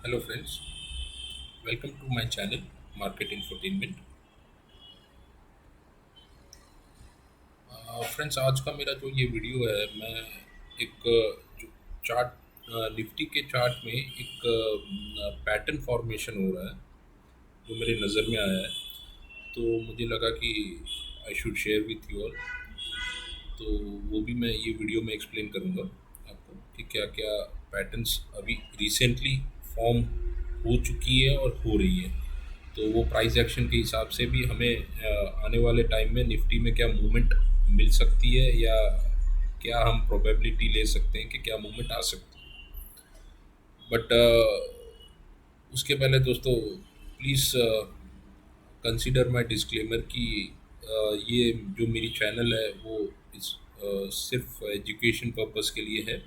Hello friends, welcome to my channel market infotainment. Friends, आज का मेरा जो ये वीडियो है, मैं एक जो चार्ट निफ्टी के चार्ट में एक पैटर्न फॉर्मेशन हो रहा है जो मेरे नज़र में आया है। तो मुझे लगा कि I should share with you all. तो वो भी मैं ये वीडियो में एक्सप्लेन करूँगा आपको कि क्या क्या पैटर्न्स अभी रिसेंटली फॉर्म हो चुकी है और हो रही है। तो वो प्राइस एक्शन के हिसाब से भी हमें आने वाले टाइम में निफ्टी में क्या मूवमेंट मिल सकती है, या क्या हम प्रोबेबिलिटी ले सकते हैं कि क्या मूवमेंट आ सकती है। बट उसके पहले दोस्तों, प्लीज़ कंसीडर माय डिस्क्लेमर कि ये जो मेरी चैनल है वो इस सिर्फ एजुकेशन पर्पस के लिए है।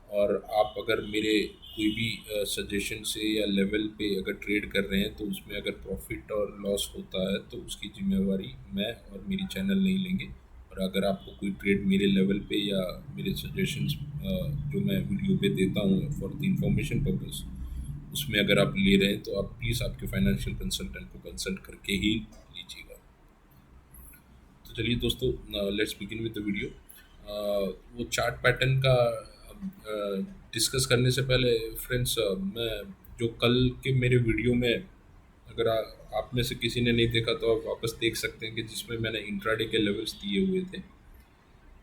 और आप अगर मेरे कोई भी सजेशन से या लेवल पे अगर ट्रेड कर रहे हैं तो उसमें अगर प्रॉफिट और लॉस होता है तो उसकी जिम्मेवारी मैं और मेरी चैनल नहीं लेंगे। और अगर आपको कोई ट्रेड मेरे लेवल पे या मेरे सजेशंस जो मैं वीडियो पे देता हूँ फॉर द इंफॉर्मेशन पर्पस, उसमें अगर आप ले रहे हैं तो आप प्लीज़ आपके फाइनेंशियल कंसल्टेंट को कंसल्ट करके ही लीजिएगा। तो चलिए दोस्तों, let's begin with the video. वो चार्ट पैटर्न का डिस्कस करने से पहले फ्रेंड्स, मैं जो कल के मेरे वीडियो में, अगर आप में से किसी ने नहीं देखा तो आप वापस देख सकते हैं कि जिसमें मैंने इंट्राडे के लेवल्स दिए हुए थे।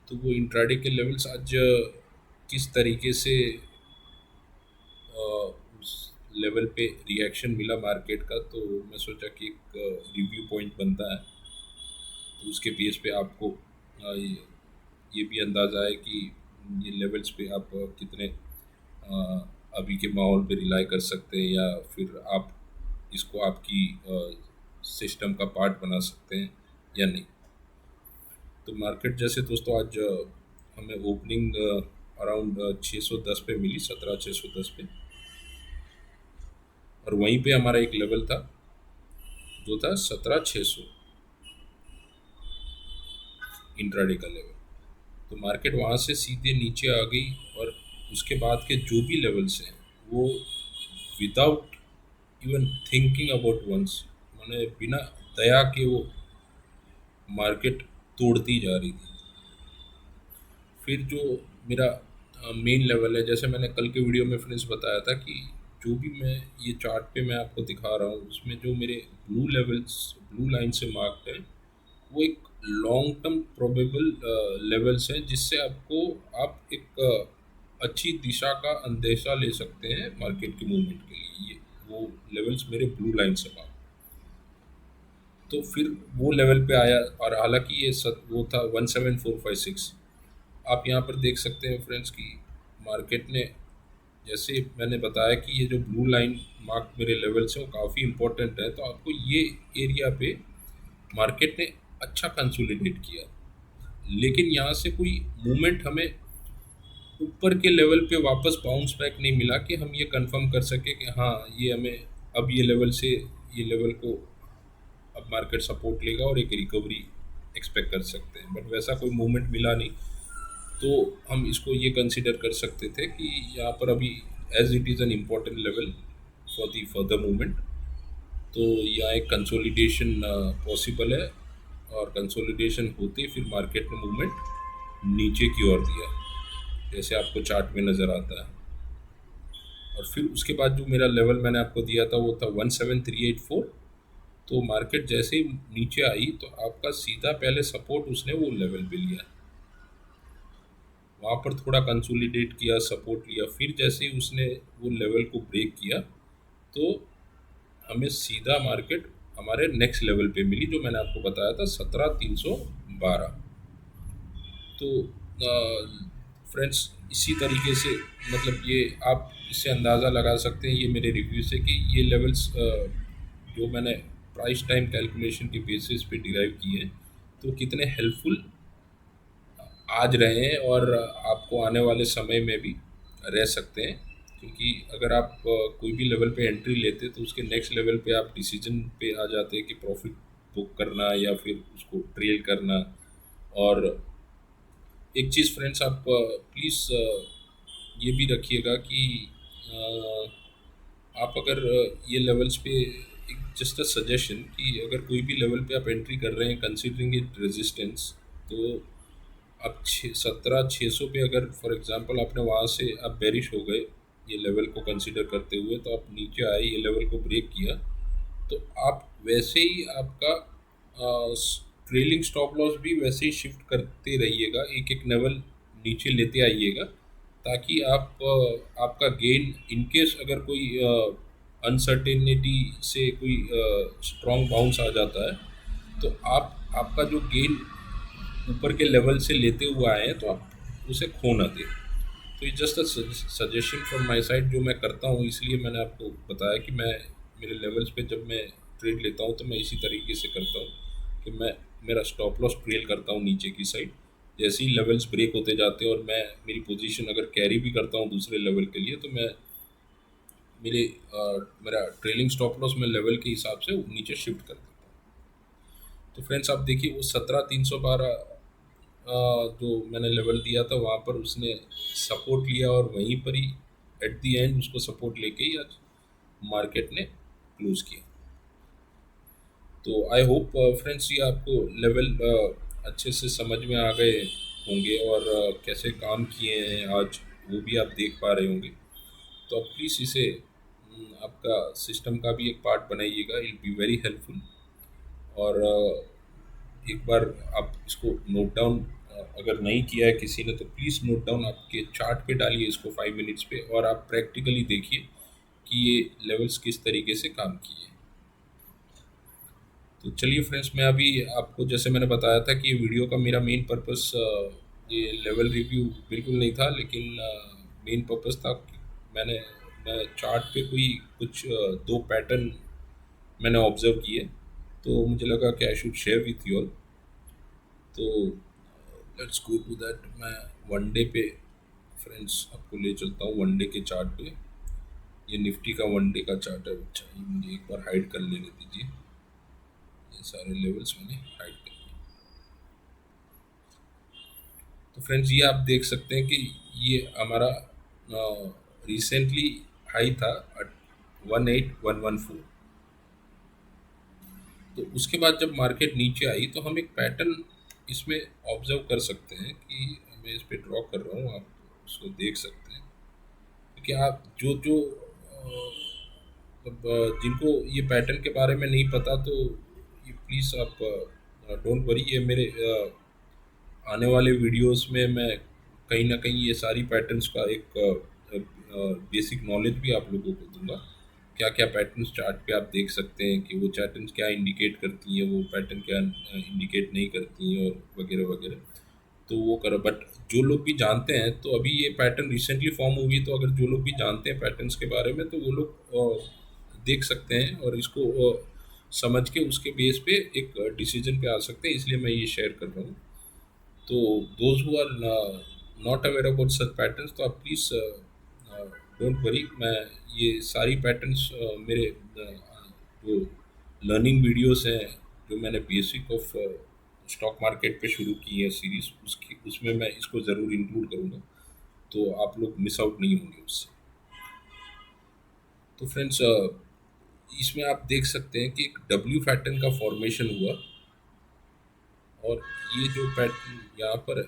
तो वो इंट्राडे के लेवल्स आज किस तरीके से उस लेवल पे रिएक्शन मिला मार्केट का, तो मैं सोचा कि एक रिव्यू पॉइंट बनता है। तो उसके बेस पे आपको ये भी अंदाज़ा है कि ये लेवल्स पे आप कितने अभी के माहौल पे रिलाई कर सकते हैं, या फिर आप इसको आपकी सिस्टम का पार्ट बना सकते हैं या नहीं। तो मार्केट जैसे दोस्तों आज हमें ओपनिंग अराउंड 610 पे मिली, 17,610 पे। और वहीं पे हमारा एक लेवल था जो था 17,600, इंट्राडे का लेवल। तो मार्केट वहाँ से सीधे नीचे आ गई, और उसके बाद के जो भी लेवल्स हैं वो without even thinking about once, मैंने बिना दया के वो मार्केट तोड़ती जा रही थी। फिर जो मेरा मेन लेवल है, जैसे मैंने कल के वीडियो में फ्रेंड्स बताया था कि जो भी मैं ये चार्ट पे मैं आपको दिखा रहा हूँ उसमें जो मेरे ब्लू लेवल्स, ब्लू लाइन से मार्क्ड है, वो एक लॉन्ग टर्म प्रोबेबल लेवल्स हैं जिससे आपको आप एक अच्छी दिशा का अंदेशा ले सकते हैं मार्केट के मूवमेंट के लिए। ये वो लेवल्स मेरे ब्लू लाइन से मार्क। तो फिर वो लेवल पे आया, और हालांकि ये वो था 17456। आप यहाँ पर देख सकते हैं फ्रेंड्स कि मार्केट ने, जैसे मैंने बताया कि ये जो ब्लू लाइन मार्क मेरे लेवल्स हैं वो काफ़ी इंपॉर्टेंट है, तो आपको ये एरिया पे मार्केट ने अच्छा कंसोलिडेट किया। लेकिन यहाँ से कोई मूवमेंट हमें ऊपर के लेवल पे वापस बाउंस बैक नहीं मिला कि हम ये कंफर्म कर सके कि हाँ, ये हमें अब ये लेवल से ये लेवल को अब मार्केट सपोर्ट लेगा और एक रिकवरी एक्सपेक्ट कर सकते हैं। बट वैसा कोई मूवमेंट मिला नहीं। तो हम इसको ये कंसिडर कर सकते थे कि यहाँ पर अभी as it is an important level for the further movement. तो यहाँ एक कंसोलिडेशन पॉसिबल है, और कंसोलिडेशन होते ही फिर मार्केट ने मूवमेंट नीचे की ओर दिया, जैसे आपको चार्ट में नज़र आता है। और फिर उसके बाद जो मेरा लेवल मैंने आपको दिया था वो था 17384। तो मार्केट जैसे ही नीचे आई तो आपका सीधा पहले सपोर्ट उसने वो लेवल पे लिया, वहाँ पर थोड़ा कंसोलिडेट किया, सपोर्ट लिया, फिर जैसे ही उसने वो लेवल को ब्रेक किया तो हमें सीधा मार्केट हमारे नेक्स्ट लेवल पे मिली, जो मैंने आपको बताया था 17,312। तो फ्रेंड्स, इसी तरीके से मतलब ये आप इससे अंदाज़ा लगा सकते हैं ये मेरे रिव्यू से कि ये लेवल्स जो मैंने प्राइस टाइम कैलकुलेशन के बेसिस पे डिराइव किए हैं तो कितने हेल्पफुल आज रहे हैं, और आपको आने वाले समय में भी रह सकते हैं। क्योंकि अगर आप कोई भी लेवल पे एंट्री लेते तो उसके नेक्स्ट लेवल पे आप डिसीजन पे आ जाते हैं कि प्रॉफिट बुक करना या फिर उसको ट्रेल करना। और एक चीज़ फ्रेंड्स, आप प्लीज़ ये भी रखिएगा कि आप अगर ये लेवल्स पे एक जस्ट अ सजेशन कि अगर कोई भी लेवल पे आप एंट्री कर रहे हैं कंसीडरिंग इट रेजिस्टेंस, तो आप 17,600 पे अगर फॉर एग्जांपल आपने वहाँ से आप बेरिश हो गए ये लेवल को कंसीडर करते हुए, तो आप नीचे आए ये लेवल को ब्रेक किया, तो आप वैसे ही आपका ट्रेलिंग स्टॉप लॉस भी वैसे ही शिफ्ट करते रहिएगा, एक एक लेवल नीचे लेते आइएगा, ताकि आपका गेन इन केस अगर कोई अनसर्टेनिटी से कोई स्ट्रॉन्ग बाउंस आ जाता है, तो आपका जो गेन ऊपर के लेवल से लेते हुए आए हैं तो आप उसे खो ना दें। तो ये just a suggestion from my side जो मैं करता हूँ, इसलिए मैंने आपको बताया कि मैं मेरे लेवल्स पे जब मैं ट्रेड लेता हूँ तो मैं इसी तरीके से करता हूँ कि मैं मेरा स्टॉप लॉस ट्रेल करता हूँ नीचे की साइड। जैसे ही लेवल्स ब्रेक होते जाते हैं और मैं मेरी पोजीशन अगर कैरी भी करता हूँ दूसरे लेवल के लिए, तो मैं मेरे मेरा ट्रेलिंग स्टॉप लॉस मैं लेवल के हिसाब से नीचे शिफ्ट कर देता हूँ। तो फ्रेंड्स आप देखिए वो 17,312 जो मैंने लेवल दिया था वहाँ पर उसने सपोर्ट लिया और वहीं पर ही एट द एंड उसको सपोर्ट लेके ही आज मार्केट ने क्लोज किया। तो आई होप फ्रेंड्स ये आपको लेवल अच्छे से समझ में आ गए होंगे और कैसे काम किए हैं आज वो भी आप देख पा रहे होंगे। तो आप प्लीज़ इसे आपका सिस्टम का भी एक पार्ट बनाइएगा, इट बी वेरी हेल्पफुल। और एक बार आप इसको नोट डाउन अगर नहीं किया है किसी ने तो प्लीज़ नोट डाउन आपके चार्ट पे डालिए इसको 5 मिनट्स पे, और आप प्रैक्टिकली देखिए कि ये लेवल्स किस तरीके से काम किए। तो चलिए फ्रेंड्स, मैं अभी आपको जैसे मैंने बताया था कि ये वीडियो का मेरा मेन पर्पस ये लेवल रिव्यू बिल्कुल नहीं था, लेकिन मेन पर्पस था कि मैं चार्ट पे कोई कुछ दो पैटर्न मैंने ऑब्जर्व किए, तो मुझे लगा कि I should share with you all. तो लेट्स गो टू दैट। मैं वनडे पे फ्रेंड्स आपको ले चलता हूँ वनडे के चार्ट पे। ये निफ्टी का वनडे का चार्ट है। अच्छा, ये मुझे एक बार हाइड कर लेने दीजिए, ये सारे लेवल्स मैंने हाइड कर लिए। तो फ्रेंड्स ये आप देख सकते हैं कि ये हमारा रिसेंटली हाई था 18,114। तो उसके बाद जब मार्केट नीचे आई तो हम एक पैटर्न इसमें ऑब्जर्व कर सकते हैं कि मैं इस पे ड्रॉ कर रहा हूँ, आप उसको देख सकते हैं। क्योंकि आप जो जो मतलब जिनको ये पैटर्न के बारे में नहीं पता, तो ये प्लीज़ आप डोंट वरी, ये मेरे आने वाले वीडियोस में मैं कहीं ना कहीं ये सारी पैटर्न्स का एक बेसिक नॉलेज भी आप लोगों को दूंगा। क्या क्या पैटर्न्स चार्ट पे आप देख सकते हैं कि वो पैटर्न्स क्या इंडिकेट करती हैं, वो पैटर्न क्या इंडिकेट नहीं करती हैं, और वगैरह वगैरह। तो वो करो, बट जो लोग भी जानते हैं, तो अभी ये पैटर्न रिसेंटली फॉर्म हुई, तो अगर जो लोग भी जानते हैं पैटर्न्स के बारे में तो वो लोग देख सकते हैं और इसको समझ के उसके बेस पे एक डिसीजन पे आ सकते हैं, इसलिए मैं ये शेयर कर रहा हूँ। तो those who are not aware about such patterns, तो आप प्लीज़ डोंट वरी, मैं ये सारी पैटर्न्स मेरे जो लर्निंग वीडियोस हैं जो मैंने बेसिक ऑफ स्टॉक मार्केट पे शुरू की है सीरीज, उसकी उसमें मैं इसको ज़रूर इंक्लूड करूँगा, तो आप लोग मिस आउट नहीं होंगे उससे। तो फ्रेंड्स इसमें आप देख सकते हैं कि एक डब्ल्यू पैटर्न का फॉर्मेशन हुआ, और ये जो पैटर्न यहाँ पर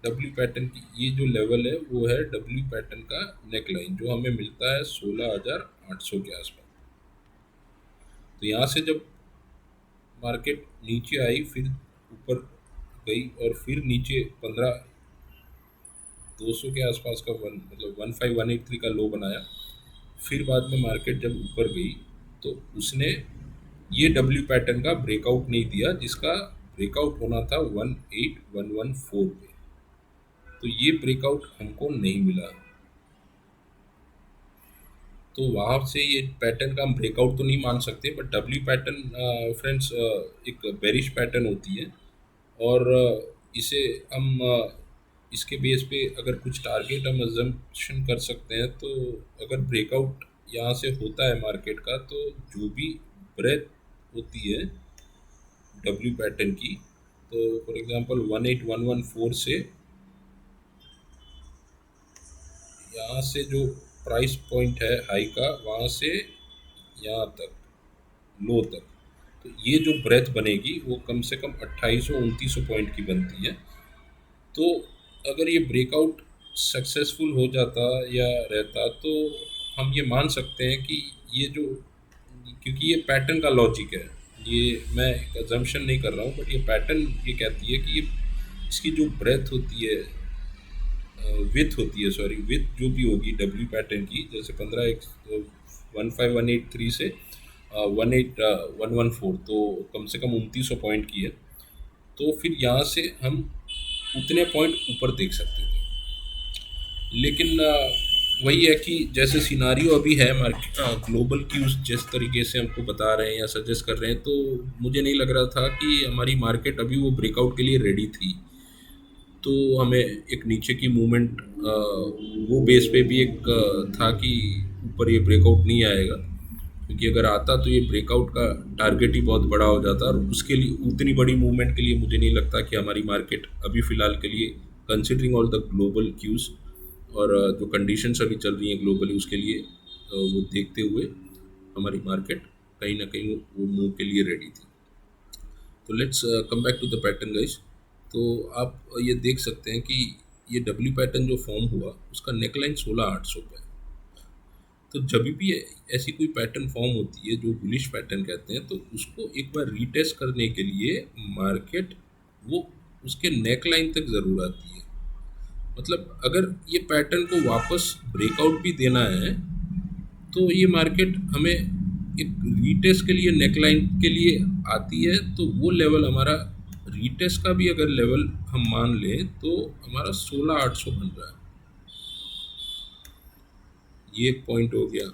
डब्ल्यू पैटर्न की ये जो लेवल है वो है डब्ल्यू पैटर्न का नेक लाइन, जो हमें मिलता है 16,800 के आसपास। तो यहाँ से जब मार्केट नीचे आई, फिर ऊपर गई और फिर नीचे 15,200 के आसपास का वन मतलब 15,183 का लो बनाया। फिर बाद में मार्केट जब ऊपर गई तो उसने ये डब्ल्यू पैटर्न का ब्रेकआउट नहीं दिया, जिसका ब्रेकआउट होना था 18,114 पे। तो ये ब्रेकआउट हमको नहीं मिला, तो वहाँ से ये पैटर्न का हम ब्रेकआउट तो नहीं मान सकते, बट डब्ल्यू पैटर्न फ्रेंड्स एक बेरिश पैटर्न होती है, और इसे हम इसके बेस पे अगर कुछ टारगेट हम अजम्पशन कर सकते हैं, तो अगर ब्रेकआउट यहाँ से होता है मार्केट का, तो जो भी ब्रेथ होती है डब्ल्यू पैटर्न की, तो फॉर एग्जांपल 18,114 से यहाँ से जो प्राइस पॉइंट है हाई का, वहाँ से यहाँ तक, लो तक, तो ये जो ब्रेथ बनेगी वो कम से कम 2800-2900 पॉइंट की बनती है। तो अगर ये ब्रेकआउट सक्सेसफुल हो जाता या रहता तो हम ये मान सकते हैं कि ये जो, क्योंकि ये पैटर्न का लॉजिक है, ये मैं एक अजम्पशन नहीं कर रहा हूँ, बट ये पैटर्न ये कहती है कि ये इसकी जो ब्रेथ होती है, विथ होती है, सॉरी विथ जो भी होगी डब्ल्यू पैटर्न की, जैसे 15 15 183 से 18114, तो कम से कम 2900 पॉइंट की है। तो फिर यहाँ से हम उतने पॉइंट ऊपर देख सकते थे। लेकिन वही है कि जैसे सिनारियो अभी है मार्केट, ग्लोबल क्यूज जिस तरीके से हमको बता रहे हैं या सजेस्ट कर रहे हैं, तो मुझे नहीं लग रहा था कि हमारी मार्केट अभी वो ब्रेकआउट के लिए रेडी थी। तो हमें एक नीचे की मूवमेंट, वो बेस पे भी एक था कि ऊपर ये ब्रेकआउट नहीं आएगा, क्योंकि अगर आता तो ये ब्रेकआउट का टारगेट ही बहुत बड़ा हो जाता, और उसके लिए उतनी बड़ी मूवमेंट के लिए मुझे नहीं लगता कि हमारी मार्केट अभी फ़िलहाल के लिए, considering all the global queues और जो कंडीशंस अभी चल रही हैं ग्लोबली, उसके लिए वो देखते हुए हमारी मार्केट कहीं ना कहीं वो मूव के लिए रेडी थी। तो let's come back to the pattern guys. तो आप ये देख सकते हैं कि ये डब्ल्यू पैटर्न जो फॉर्म हुआ उसका नेकलाइन 16,800 पे है। तो जब भी ऐसी कोई पैटर्न फॉर्म होती है जो बुलिश पैटर्न कहते हैं, तो उसको एक बार रीटेस्ट करने के लिए मार्केट वो उसके नेकलाइन तक ज़रूर आती है। मतलब अगर ये पैटर्न को वापस ब्रेकआउट भी देना है, तो ये मार्केट हमें एक रीटेस्ट के लिए, नेकलाइन के लिए आती है, तो वो लेवल हमारा रीटेस्ट का भी अगर लेवल हम मान लें तो हमारा 16,800 बन रहा है। ये एक पॉइंट हो गया।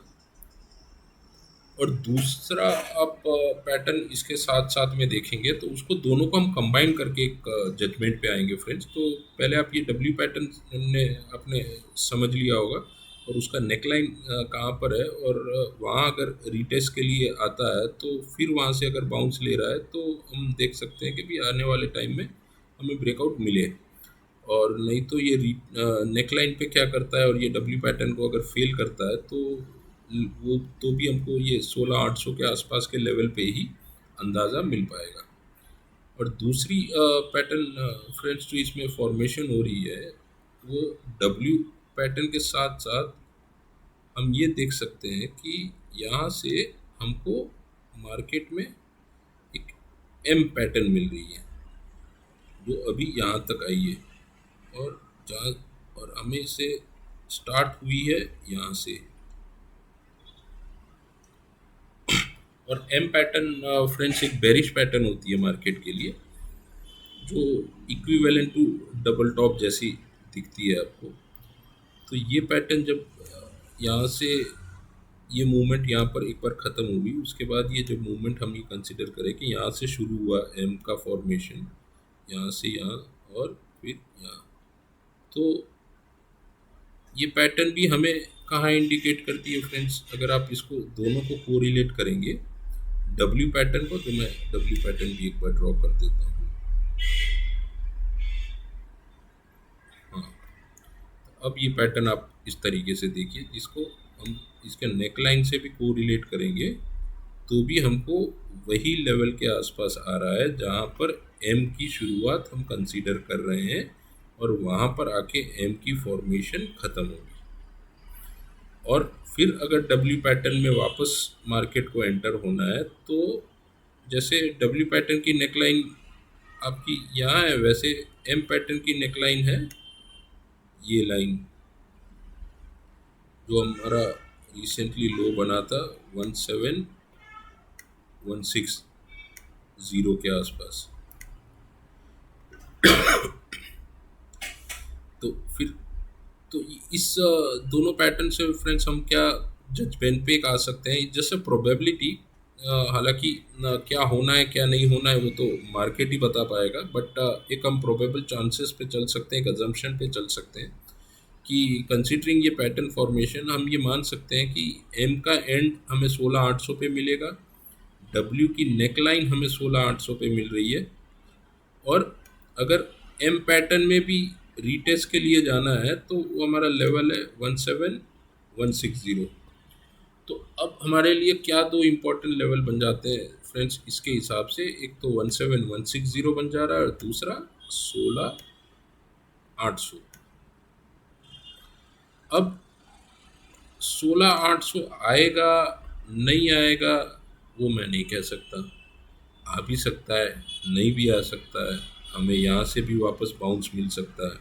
और दूसरा आप पैटर्न इसके साथ साथ में देखेंगे तो उसको दोनों को हम कंबाइन करके एक जजमेंट पे आएंगे फ्रेंड्स। तो पहले आप ये डब्ल्यू पैटर्न ने आपने समझ लिया होगा, और उसका नेकलाइन कहाँ पर है, और वहाँ अगर रीटेस्ट के लिए आता है तो फिर वहाँ से अगर बाउंस ले रहा है तो हम देख सकते हैं कि भी आने वाले टाइम में हमें ब्रेकआउट मिले। और नहीं तो ये नेकलाइन पे क्या करता है, और ये डब्ल्यू पैटर्न को अगर फेल करता है तो वो तो भी हमको ये 16,800 के आसपास के लेवल पे ही अंदाज़ा मिल पाएगा। और दूसरी पैटर्न फ्रेंड्स जो इसमें फॉर्मेशन हो रही है, वो डब्ल्यू पैटर्न के साथ साथ हम ये देख सकते हैं कि यहाँ से हमको मार्केट में एक एम पैटर्न मिल रही है जो अभी यहाँ तक आई है, और जहाँ, और हमें से स्टार्ट हुई है यहाँ से। और एम पैटर्न फ्रेंड्स एक बेरिश पैटर्न होती है मार्केट के लिए, जो इक्विवेलेंट टू डबल टॉप जैसी दिखती है आपको। तो ये पैटर्न जब यहाँ से ये मूवमेंट यहाँ पर एक बार ख़त्म हुई, उसके बाद ये जब मूवमेंट हम ये कंसिडर करें कि यहाँ से शुरू हुआ एम का फॉर्मेशन, यहाँ से यहाँ और फिर यहाँ, तो ये पैटर्न भी हमें कहाँ इंडिकेट करती है फ्रेंड्स, अगर आप इसको दोनों को कोरिलेट करेंगे डब्ल्यू पैटर्न को, तो मैं डब्ल्यू पैटर्न भी एक बार ड्रॉ कर देता हूँ। हाँ, तो अब ये पैटर्न आप इस तरीके से देखिए, जिसको हम इसके नेकलाइन से भी कोरिलेट करेंगे तो भी हमको वही लेवल के आसपास आ रहा है जहाँ पर एम की शुरुआत हम कंसीडर कर रहे हैं, और वहाँ पर आके एम की फॉर्मेशन ख़त्म होगी। और फिर अगर डब्ल्यू पैटर्न में वापस मार्केट को एंटर होना है, तो जैसे डब्ल्यू पैटर्न की नेकलाइन आपकी यहाँ है, वैसे एम पैटर्न की नेकलाइन है ये लाइन, जो हमारा रिसेंटली लो बना था 17,160 के आसपास। तो फिर तो इस दोनों पैटर्न से फ्रेंड्स हम क्या जजमेंट पे आ सकते हैं, जैसे प्रोबेबिलिटी, हालांकि क्या होना है क्या नहीं होना है वो तो मार्केट ही बता पाएगा, बट एक हम प्रोबेबल चांसेस पे चल सकते हैं, एक अजम्पशन पे चल सकते हैं कि कंसिडरिंग ये पैटर्न फॉर्मेशन, हम ये मान सकते हैं कि एम का एंड हमें 16,800 पे मिलेगा, डब्ल्यू की नेकलाइन हमें 16,800 पे मिल रही है, और अगर एम पैटर्न में भी रीटेस्ट के लिए जाना है तो वो हमारा लेवल है 160। तो अब हमारे लिए क्या दो इम्पोर्टेंट लेवल बन जाते हैं फ्रेंड्स इसके हिसाब से, एक तो 17160 बन जा रहा है और दूसरा 16800। अब 16800 आएगा नहीं आएगा वो मैं नहीं कह सकता, आ भी सकता है नहीं भी आ सकता है, हमें यहाँ से भी वापस बाउंस मिल सकता है,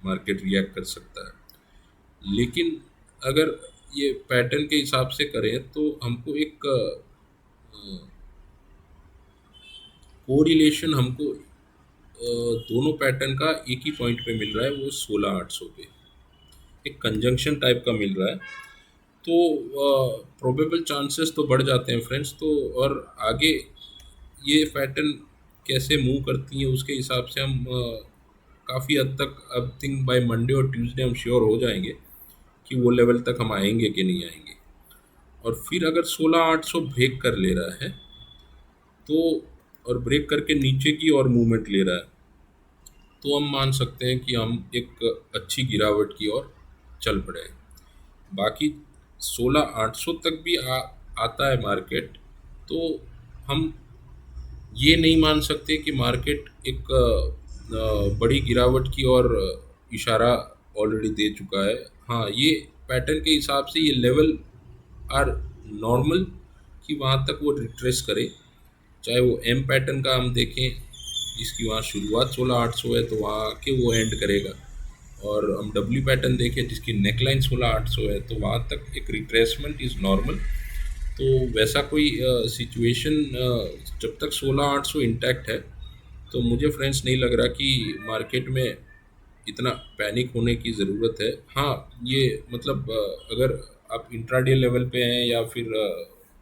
मार्केट रिएक्ट कर सकता है। लेकिन अगर ये पैटर्न के हिसाब से करें तो हमको एक कोरिलेशन हमको दोनों पैटर्न का एक ही पॉइंट पे मिल रहा है, वो 16800 पे एक कंजंक्शन टाइप का मिल रहा है। तो प्रोबेबल चांसेस तो बढ़ जाते हैं फ्रेंड्स। तो और आगे ये पैटर्न कैसे मूव करती हैं उसके हिसाब से हम काफ़ी हद तक अब थिंक बाय मंडे और ट्यूसडे हम श्योर हो जाएंगे कि वो लेवल तक हम आएंगे कि नहीं आएंगे। और फिर अगर 16800 ब्रेक कर ले रहा है तो, और ब्रेक करके नीचे की और मूवमेंट ले रहा है, तो हम मान सकते हैं कि हम एक अच्छी गिरावट की ओर चल पड़े हैं। बाकी 16800 तक भी आता है मार्केट, तो हम ये नहीं मान सकते कि मार्केट एक बड़ी गिरावट की ओर इशारा ऑलरेडी दे चुका है। हाँ, ये पैटर्न के हिसाब से ये लेवल आर नॉर्मल कि वहाँ तक वो रिट्रेस करे, चाहे वो एम पैटर्न का हम देखें जिसकी वहाँ शुरुआत 16800 है तो वहाँ आके वो एंड करेगा, और हम डब्ल्यू पैटर्न देखें जिसकी नेकलाइन 16800 है तो वहाँ तक एक रिट्रेसमेंट इज़ नॉर्मल। तो वैसा कोई सिचुएशन जब तक 16800 इंटैक्ट है तो मुझे फ्रेंड्स नहीं लग रहा कि मार्केट में इतना पैनिक होने की ज़रूरत है। हाँ, ये मतलब अगर आप इंट्राडे लेवल पे हैं या फिर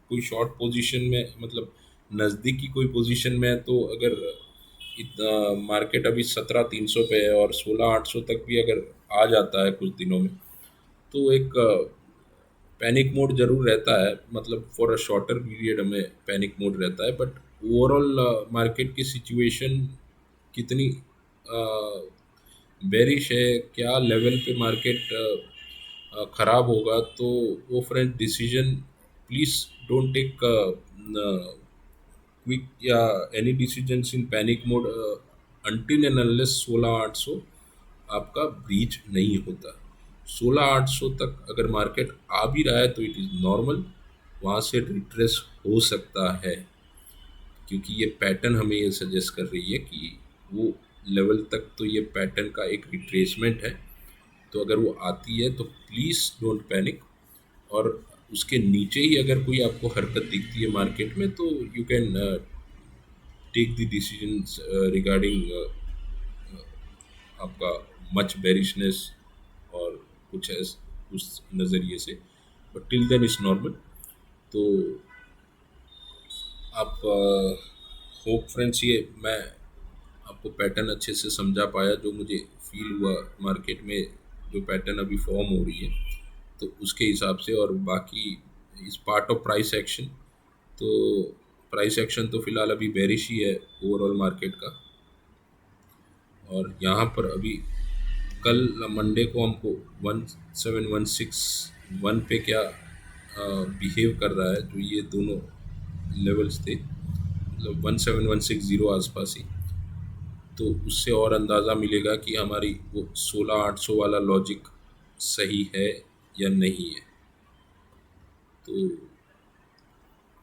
कोई शॉर्ट पोजीशन में, मतलब नज़दीकी कोई पोजीशन में है, तो अगर इतना मार्केट अभी 17300 पे है और 16800 तक भी अगर आ जाता है कुछ दिनों में, तो एक पैनिक मोड ज़रूर रहता है, मतलब फॉर अ शॉर्टर पीरियड हमें पैनिक मोड रहता है। बट ओवरऑल मार्केट की सिचुएशन कितनी बेरिश है, क्या लेवल पे मार्केट ख़राब होगा, तो वो friend decision please don't take quick या any decisions in panic mode until and unless 16800 आपका ब्रीच नहीं होता। 16800 तक अगर मार्केट आ भी रहा है तो इट इज़ नॉर्मल, वहाँ से रिट्रेस हो सकता है, क्योंकि ये पैटर्न हमें ये सजेस्ट कर रही है कि वो लेवल तक तो ये पैटर्न का एक रिट्रेसमेंट है। तो अगर वो आती है तो प्लीज़ डोंट पैनिक, और उसके नीचे ही अगर कोई आपको हरकत दिखती है मार्केट में तो you can take the decisions regarding आपका मच बेरिशनेस और कुछ है उस नज़रिए से। But till then is normal. तो आप होप फ्रेंड्स ये मैं आपको पैटर्न अच्छे से समझा पाया, जो मुझे फील हुआ मार्केट में जो पैटर्न अभी फॉर्म हो रही है तो उसके हिसाब से। और बाकी इस पार्ट ऑफ प्राइस एक्शन, तो प्राइस एक्शन तो फ़िलहाल अभी बेरिश ही है ओवरऑल मार्केट का। और यहाँ पर अभी कल मंडे को हमको 17161 पे क्या बिहेव कर रहा है, जो ये दोनों लेवल्स थे, मतलब 17160 आसपास ही, तो उससे और अंदाज़ा मिलेगा कि हमारी वो 16800 वाला लॉजिक सही है या नहीं है। तो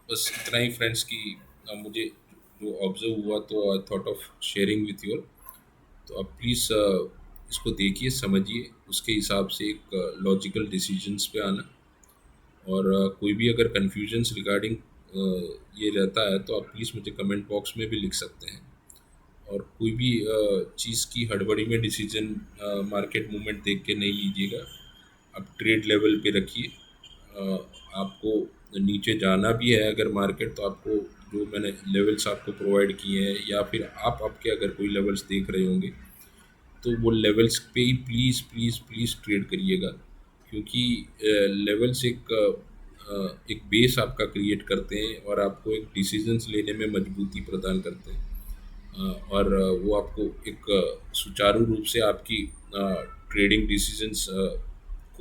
बस इतना ही फ्रेंड्स की मुझे जो ऑब्जर्व हुआ तो I thought of sharing with you. तो आप प्लीज़ इसको देखिए, समझिए, उसके हिसाब से एक लॉजिकल डिसीजंस पे आना। और कोई भी अगर कन्फ्यूजन्स रिगार्डिंग ये रहता है तो आप प्लीज़ मुझे कमेंट बॉक्स में भी लिख सकते हैं। और कोई भी चीज़ की हड़बड़ी में डिसीजन मार्केट मूवमेंट देख के नहीं लीजिएगा, आप ट्रेड लेवल पे रखिए। आपको नीचे जाना भी है अगर मार्केट, तो आपको जो मैंने लेवल्स आपको प्रोवाइड किए हैं, या फिर आप आपके अगर कोई लेवल्स देख रहे होंगे तो वो लेवल्स पे ही प्लीज़ प्लीज़ प्लीज़ ट्रेड करिएगा, क्योंकि लेवल्स एक बेस आपका क्रिएट करते हैं और आपको एक डिसीजंस लेने में मजबूती प्रदान करते हैं। और वो आपको एक सुचारू रूप से आपकी ट्रेडिंग डिसीजंस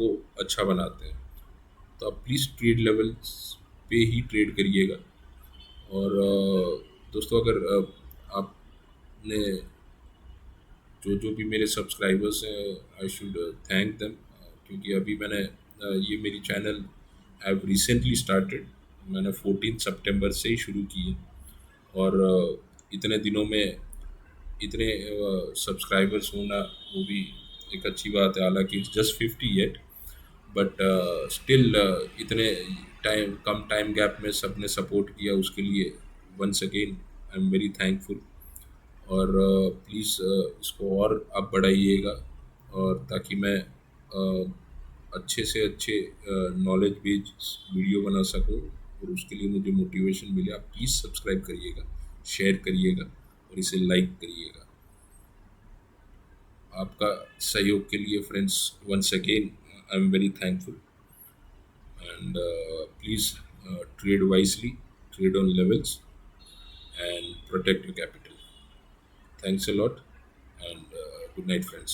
को अच्छा बनाते हैं। तो आप प्लीज़ ट्रेड लेवल्स पे ही ट्रेड करिएगा। और दोस्तों, अगर आपने जो जो भी मेरे सब्सक्राइबर्स हैं, आई शुड थैंक देम, क्योंकि अभी मैंने ये मेरी चैनल हैव रिसेंटली स्टार्टेड। मैंने 14 सितंबर से ही शुरू की है। और इतने दिनों में इतने सब्सक्राइबर्स होना वो भी एक अच्छी बात है। हालांकि it's just 50 yet, but still इतने कम टाइम गैप में सबने सपोर्ट किया, उसके लिए once again I am very thankful. और प्लीज़ इसको और आप बढ़ाइएगा, और ताकि मैं अच्छे से अच्छे नॉलेज बेस्ड वीडियो बना सकूं, और उसके लिए मुझे मोटिवेशन मिले। आप प्लीज़ सब्सक्राइब करिएगा, शेयर करिएगा और इसे लाइक करिएगा। आपका सहयोग के लिए friends, once again I am very thankful. And please trade wisely, trade on levels, and protect your capital. Thanks a lot, and good night, friends.